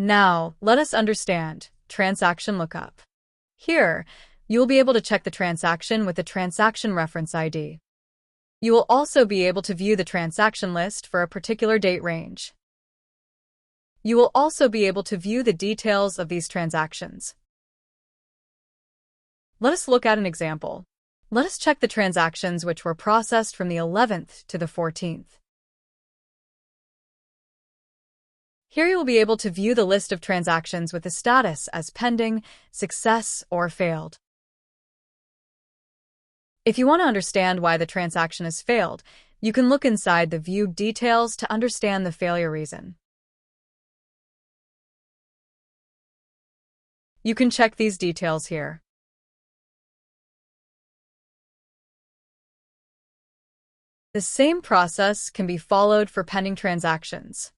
Now, let us understand transaction lookup. Here, you will be able to check the transaction with the transaction reference ID. You will also be able to view the transaction list for a particular date range. You will also be able to view the details of these transactions. Let us look at an example. Let us check the transactions which were processed from the 11th to the 14th. Here you will be able to view the list of transactions with the status as pending, success, or failed. If you want to understand why the transaction has failed, you can look inside the View Details to understand the failure reason. You can check these details here. The same process can be followed for pending transactions.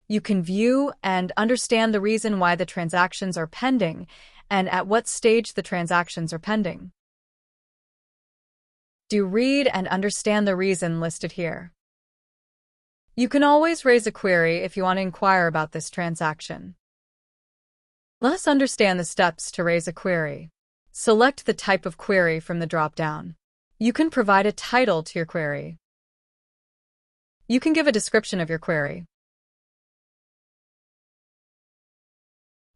You can view and understand the reason why the transactions are pending and at what stage the transactions are pending. Do read and understand the reason listed here. You can always raise a query if you want to inquire about this transaction. Let us understand the steps to raise a query. Select the type of query from the drop-down. You can provide a title to your query. You can give a description of your query.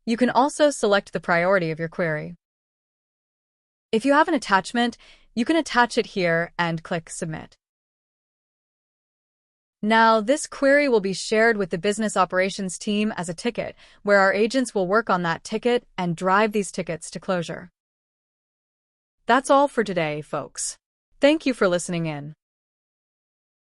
You can also select the priority of your query. If you have an attachment, you can attach it here and click Submit. Now, this query will be shared with the business operations team as a ticket, where our agents will work on that ticket and drive these tickets to closure. That's all for today, folks. Thank you for listening in.